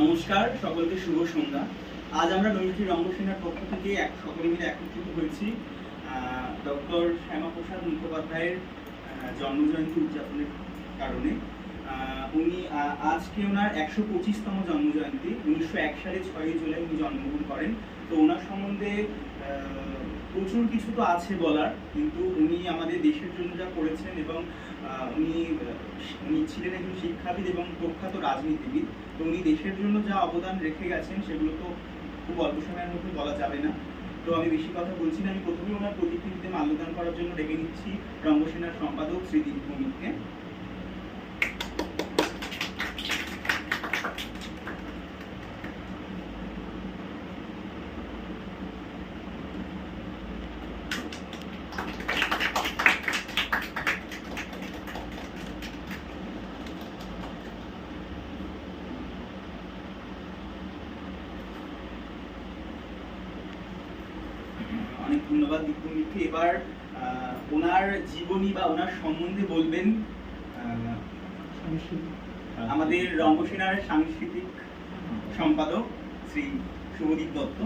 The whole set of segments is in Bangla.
নমস্কার, সকলকে শুভ সন্ধ্যা। আজ আমরা নৈমিত্রী রঙ্গসেনার পক্ষ থেকে সকলে মিলে একত্রিত হয়েছি ডক্টর শ্যামাপ্রসাদ মুখোপাধ্যায়ের জন্মজয়ন্তী উদযাপনের কারণে। উনি আজকে ওনার 125তম জন্মজয়ন্তী। 1901 সালে 6 জুলাই উনি জন্মগ্রহণ করেন। তো ওনার সম্বন্ধে প্রচুর কিছু তো আছে বলার, কিন্তু উনি আমাদের দেশের জন্য যা করেছেন এবং উনি ছিলেন একজন শিক্ষাবিদ এবং প্রখ্যাত রাজনীতিবিদ। তো উনি দেশের জন্য যা অবদান রেখে গেছেন সেগুলো তো খুব অল্প সময়ের মধ্যে বলা যাবে না। তো আমি বেশি কথা বলছি না, আমি প্রথমে ওনার প্রতিকৃতিতে মাল্যদান করার জন্য ডেকে নিচ্ছি রঙ্গসেনার সম্পাদক শ্রী দীপ ভৌমিককে। অনেক ধন্যবাদ দীপমিত্রী। এবার ওনার জীবনী বা ওনার সম্বন্ধে বলবেন আমাদের রঙ্গসেনার সাংস্কৃতিক সম্পাদক শ্রী শুভদীপ দত্ত।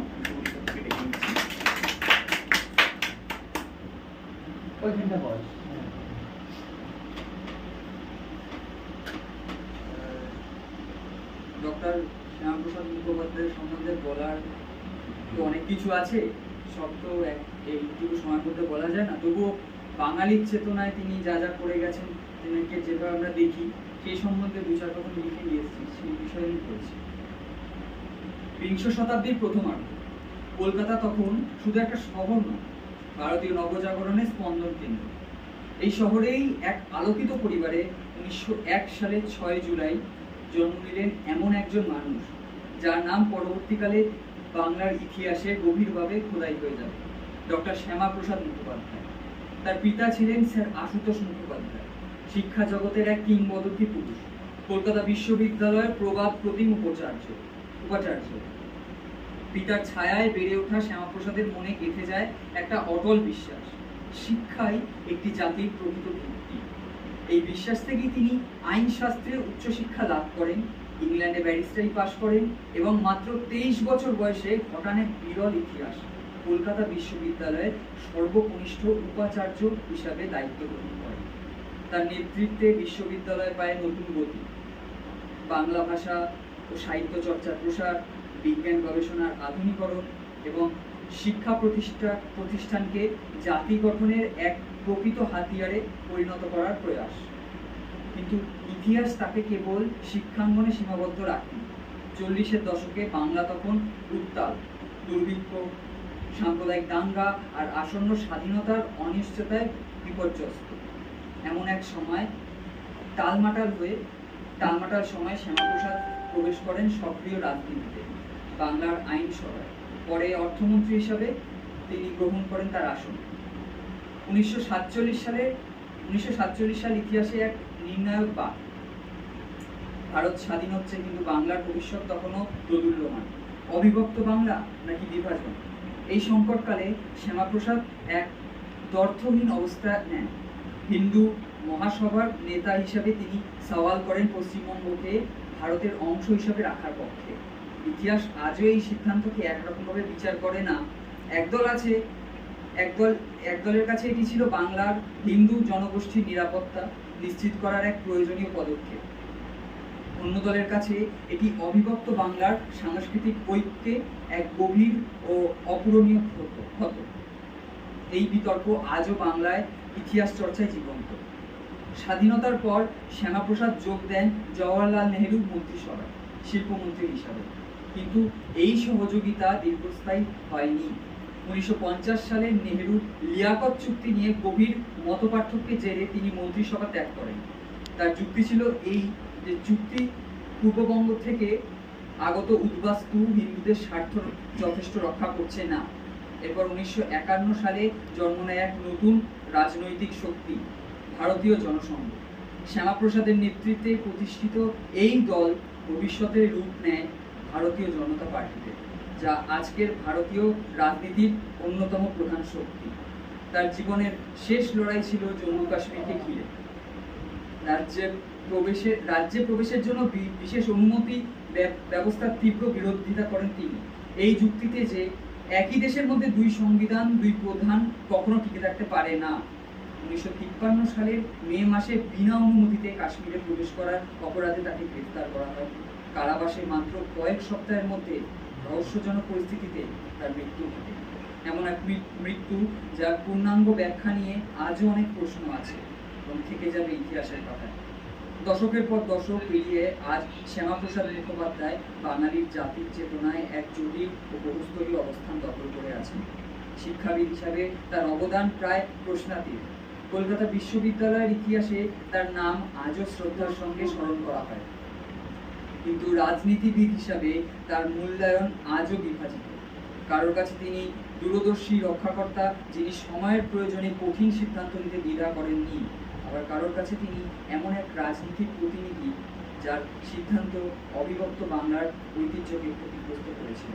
ডক্টর শ্যামাপ্রসাদ মুখোপাধ্যায়ের সম্বন্ধে বলার তো অনেক কিছু আছে, সব তো এইটুকু সময়ের মধ্যে বলা যায় না। তবুও বাঙালির চেতনায় তিনি যা যা করে গেছেন, তিনাকে যেভাবে আমরা দেখি, সেই সম্বন্ধে দু চার কথা লিখে নিয়ে এসেছি, সেই বিষয়ে আমি বলছি। বিংশ শতাব্দীর প্রথমার্ধ কলকাতা তখন শুধু একটা শহর নয়, ভারতীয় নবজাগরণের স্পন্দন কেন্দ্র। এই শহরেই এক আলোকিত পরিবারে 1901 সালে 6 জুলাই জন্ম নিলেন এমন একজন মানুষ যার নাম পরবর্তীকালে বাংলার ইতিহাসে গভীরভাবে খোদাই হয়ে যাবে, ডক্টর শ্যামাপ্রসাদ মুখোপাধ্যায়। তার পিতা ছিলেন স্যার আশুতোষ মুখোপাধ্যায়, শিক্ষা জগতের এক কিংবদন্তি পুরুষ, কলকাতা বিশ্ববিদ্যালয়ের প্রবাদ প্রতিম উপাচার্য। পিতার ছায়ায় বেড়ে ওঠা শ্যামাপ্রসাদের মনে গেঁথে যায় একটা অটল বিশ্বাস, শিক্ষাই একটি জাতির প্রকৃত ভিত্তি। এই বিশ্বাস থেকেই তিনি আইন শাস্ত্রে উচ্চশিক্ষা লাভ করেন, ইংল্যান্ডে ব্যারিস্টারি পাশ করেন এবং মাত্র 23 বছর বয়সে ঘটানে বিরল ইতিহাস, কলকাতা বিশ্ববিদ্যালয়ের সর্বকনিষ্ঠ উপাচার্য হিসাবে দায়িত্ব গ্রহণ করেন। তার নেতৃত্বে বিশ্ববিদ্যালয় পায় নতুন গতি, বাংলা ভাষা ও সাহিত্য চর্চার প্রসার, বিজ্ঞান গবেষণার আধুনিকরণ এবং শিক্ষা প্রতিষ্ঠানকে জাতি গঠনের এক প্রকৃত হাতিয়ারে পরিণত করার প্রয়াস। কিন্তু ইতিহাস তাকে কেবল শিক্ষাঙ্গনে সীমাবদ্ধ রাখেনি। 40-এর দশকে বাংলা তখন উত্তাল, দুর্ভিক্ষ, সাম্প্রদায়িক দাঙ্গা আর আসন্ন স্বাধীনতার অনিশ্চয়তায় বিপর্যস্ত। এমন এক সময় টালমাটাল সময় শ্যামাপ্রসাদ প্রবেশ করেন সক্রিয় রাজনীতিতে, বাংলার আইনসভায়। পরে অর্থমন্ত্রী হিসাবে তিনি গ্রহণ করেন তার আসন। 1947 সাল ইতিহাসে এক নির্ণায়ক বাক। ভারত স্বাধীন হচ্ছে, কিন্তু বাংলার ভবিষ্যৎ তখনও দোদুল্যমান। অবিভক্ত বাংলা নাকি বিভাজন, এই সংকটকালে শ্যামাপ্রসাদ এক দ্ব্যর্থহীন অবস্থা নেন। হিন্দু মহাসভার নেতা হিসাবে তিনি সওয়াল করেন পশ্চিমবঙ্গকে ভারতের অংশ হিসাবে রাখার পক্ষে। ইতিহাস আজও এই সিদ্ধান্তকে একরকমভাবে বিচার করে না। একদলের কাছে এটি ছিল বাংলার হিন্দু জনগোষ্ঠীর নিরাপত্তা নিশ্চিত করার এক প্রয়োজনীয় পদক্ষেপ, অন্য দলের কাছে এটি অবিভক্ত বাংলার সাংস্কৃতিক ঐক্যে এক গভীর ও অপূরণীয় ক্ষত। এই বিতর্ক আজও বাংলায় ইতিহাস চর্চায় জীবন্ত। স্বাধীনতার পর শ্যামাপ্রসাদ যোগ দেন জওহরলাল নেহেরু মন্ত্রিসভায় শিল্পমন্ত্রী হিসাবে, কিন্তু এই সহযোগিতা দীর্ঘস্থায়ী হয়নি। 1950 সালে নেহেরু লিয়াকত চুক্তি নিয়ে গভীর মতপার্থক্যের জেরে তিনি মন্ত্রিসভা ত্যাগ করেন। তার যুক্তি ছিল এই যে চুক্তি পূর্ববঙ্গ থেকে আগত উদ্বাস্তু হিন্দুদের স্বার্থ যথেষ্ট রক্ষা করছে না। এরপর 1951 সালে জন্ম নেয় এক নতুন রাজনৈতিক শক্তি, ভারতীয় জনসংঘ। শ্যামাপ্রসাদের নেতৃত্বে প্রতিষ্ঠিত এই দল ভবিষ্যতে রূপ নেয় ভারতীয় জনতা পার্টিতে, যা আজকের ভারতীয় রাজনীতির অন্যতম প্রধান শক্তি। তার জীবনের শেষ লড়াই ছিল জম্মু কাশ্মীরকে ঘিরে। রাজ্যে প্রবেশের জন্য বিশেষ অনুমতি ব্যবস্থার তীব্র বিরোধিতা করেন তিনি এই যুক্তিতে যে একই দেশের মধ্যে দুই সংবিধান, দুই প্রধান কখনো টিকে থাকতে পারে না। 1953 সালের মে মাসে বিনা অনুমতিতে কাশ্মীরে প্রবেশ করার অপরাধে তাকে গ্রেফতার করা হয়। কারাবাসে মাত্র কয়েক সপ্তাহের মধ্যে রহস্যজনক পরিস্থিতিতে তার মৃত্যু ঘটে। এমন এক মৃত্যু যার পূর্ণাঙ্গ ব্যাখ্যা নিয়ে আজও অনেক প্রশ্ন আছে এবং থেকে যাবে ইতিহাসের পাতায়। দশকের পর দশক পেরিয়ে আজ শ্যামাপ্রসাদ মুখোপাধ্যায় বাঙালির জাতির চেতনায় এক জটিল ও বহুস্তরীয় অবস্থান দখল করে আছেন। শিক্ষাবিদ হিসাবে তার অবদান প্রায় প্রশ্নাতীত। কলকাতা বিশ্ববিদ্যালয়ের ইতিহাসে তার নাম আজও শ্রদ্ধার সঙ্গে স্মরণ করা হয়, কিন্তু রাজনীতিবিদ হিসাবে তার মূল্যায়ন আজও বিভাজিত। কারোর কাছে তিনি দূরদর্শী রক্ষাকর্তা, যিনি সময়ের প্রয়োজনে কঠিন সিদ্ধান্ত নিতে দ্বিধা করেননি। আবার কারোর কাছে তিনি এমন এক রাজনীতির প্রতিনিধি যার সিদ্ধান্ত অবিভক্ত বাংলার ঐতিহ্যকে ক্ষতিগ্রস্ত করেছিল।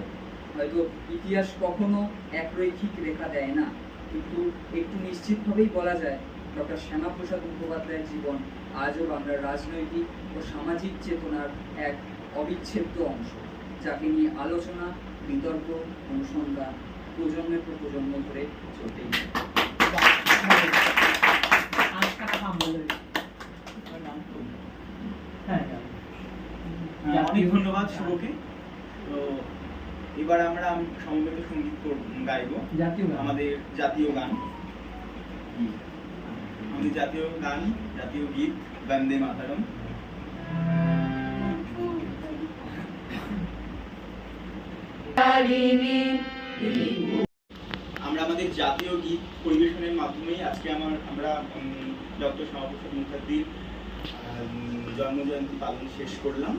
হয়তো ইতিহাস কখনো একরৈখিক রেখা দেয় না, কিন্তু একটু নিশ্চিতভাবেই বলা যায় ডক্টর শ্যামাপ্রসাদ মুখোপাধ্যায়ের জীবন আজও বাংলার রাজনৈতিক ও সামাজিক চেতনার এক অবিচ্ছেদ্য অংশ, যাকে নিয়ে আলোচনা, বিতর্ক, অনুসন্ধান প্রজন্মের পর প্রজন্ম ধরে চলতেই থাকে। অনেক ধন্যবাদ শুভকে। তো এবার আমরা সমবেত সঙ্গীত গাইব, আমাদের জাতীয় গান, জাতীয় গীত বন্দে মাতরম। আমরা আমাদের জাতীয় গীত পরিবেশনের মাধ্যমেই আজকে আমরা ডক্টর শ্যামাপ্রসাদ মুখার্জির জন্মজয়ন্তী পালন শেষ করলাম।